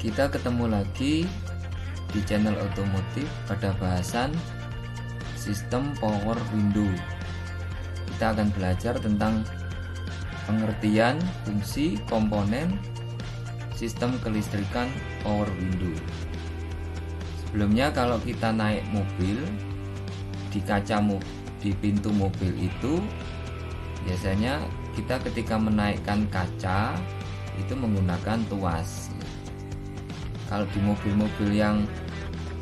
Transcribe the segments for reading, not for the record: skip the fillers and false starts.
Kita ketemu lagi di channel otomotif pada bahasan sistem power window. Kita akan belajar tentang pengertian, fungsi, komponen sistem kelistrikan power window. Sebelumnya, kalau kita naik mobil, di di pintu mobil itu biasanya kita ketika menaikkan kaca itu menggunakan tuas. Kalau di mobil-mobil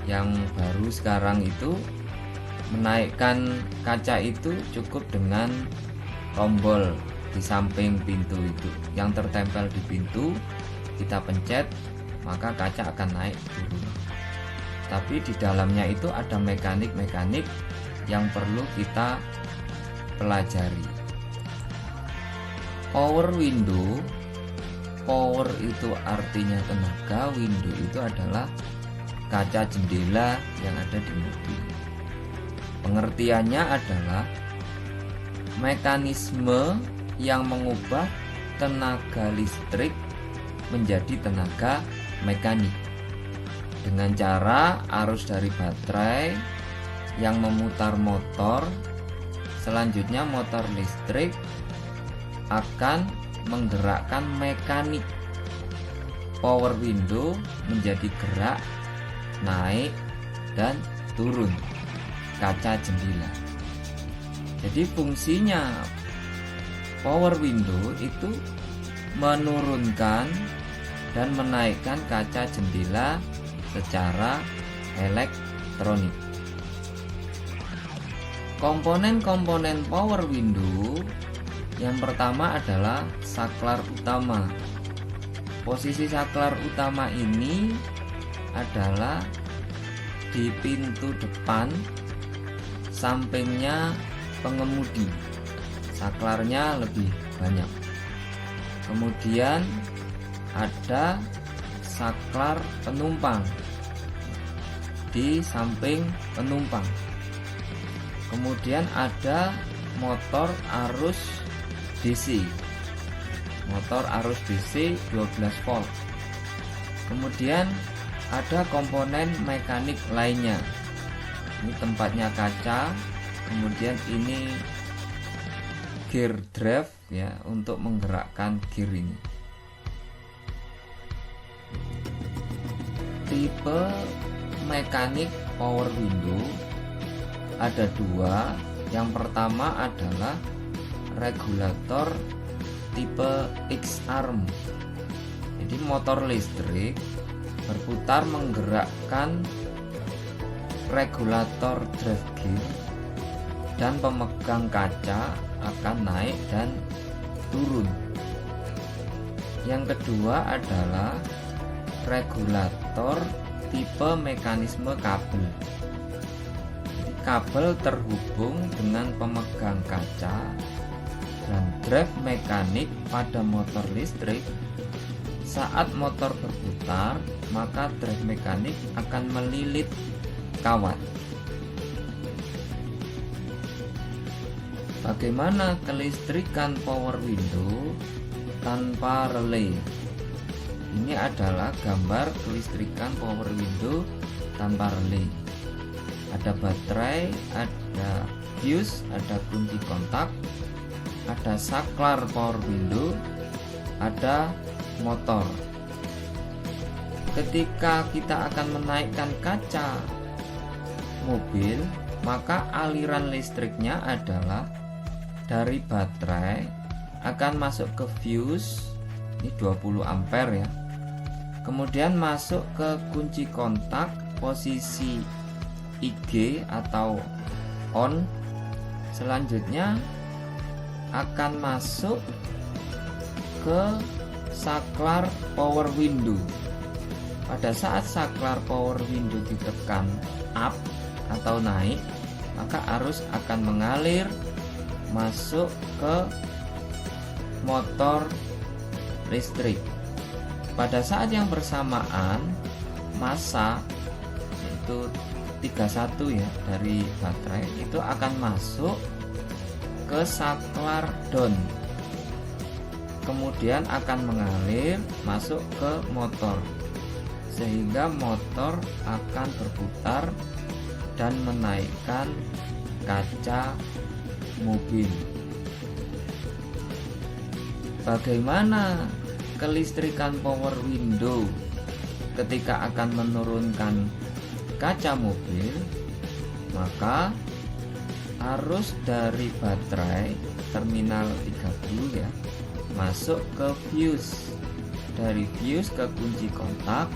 yang baru sekarang itu menaikkan kaca itu cukup dengan tombol di samping pintu itu yang tertempel di pintu, kita pencet maka kaca akan naik turun. Tapi di dalamnya itu ada mekanik-mekanik yang perlu kita pelajari. Power window, power itu artinya tenaga, window itu adalah kaca jendela yang ada di mobil. Pengertiannya adalah mekanisme yang mengubah tenaga listrik menjadi tenaga mekanik dengan cara arus dari baterai yang memutar motor. Selanjutnya motor listrik akan menggerakkan mekanik power window menjadi gerak naik dan turun kaca jendela. Jadi fungsinya power window itu menurunkan dan menaikkan kaca jendela secara elektronik. Komponen-komponen power window yang pertama adalah saklar utama. Posisi saklar utama ini adalah di pintu depan sampingnya pengemudi. Saklarnya lebih banyak. Kemudian ada saklar penumpang di samping penumpang. Kemudian ada motor arus DC. Motor arus DC 12 volt. Kemudian ada komponen mekanik lainnya. Ini tempatnya kaca. Kemudian ini gear drive ya, untuk menggerakkan gear ini. Tipe mekanik power window ada dua. Yang pertama adalah regulator tipe X-arm. Jadi motor listrik berputar menggerakkan regulator drive gear dan pemegang kaca akan naik dan turun. Yang kedua adalah regulator tipe mekanisme kabel. Jadi kabel terhubung dengan pemegang kaca dan drive mekanik pada motor listrik. Saat motor berputar, maka drive mekanik akan melilit kawat. Bagaimana kelistrikan power window tanpa relay? Ini adalah gambar kelistrikan power window tanpa relay. Ada baterai, ada fuse, ada kunci kontak, ada saklar power window, ada motor. Ketika kita akan menaikkan kaca mobil, maka aliran listriknya adalah dari baterai akan masuk ke fuse, ini 20 ampere ya. Kemudian masuk ke kunci kontak posisi IG atau on. Selanjutnya akan masuk ke saklar power window. Pada saat saklar power window ditekan up atau naik, maka arus akan mengalir masuk ke motor listrik. Pada saat yang bersamaan, massa yaitu 31 ya dari baterai itu akan masuk ke saklar down. Kemudian akan mengalir masuk ke motor. sehingga motor akan berputar dan menaikkan kaca mobil. Bagaimana kelistrikan power window ketika akan menurunkan kaca mobil? Maka arus dari baterai terminal 30 ya masuk ke fuse, dari fuse ke kunci kontak.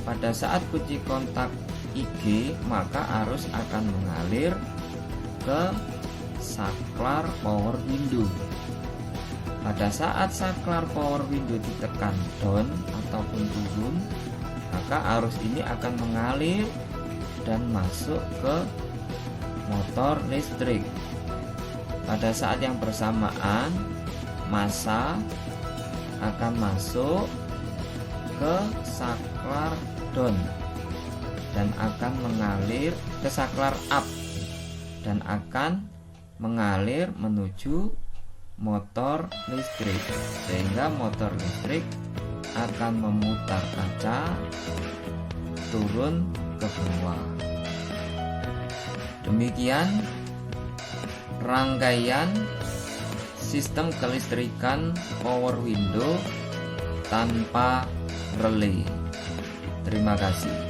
Pada saat kunci kontak IG, maka arus akan mengalir ke saklar power window. Pada saat saklar power window ditekan down ataupun turun, maka arus ini akan mengalir dan masuk ke motor listrik. Pada saat yang bersamaan, massa akan masuk ke saklar down dan akan mengalir ke saklar up dan akan mengalir menuju motor listrik, sehingga motor listrik akan memutar kaca turun ke bawah. Demikian rangkaian sistem kelistrikan power window tanpa relay. Terima kasih.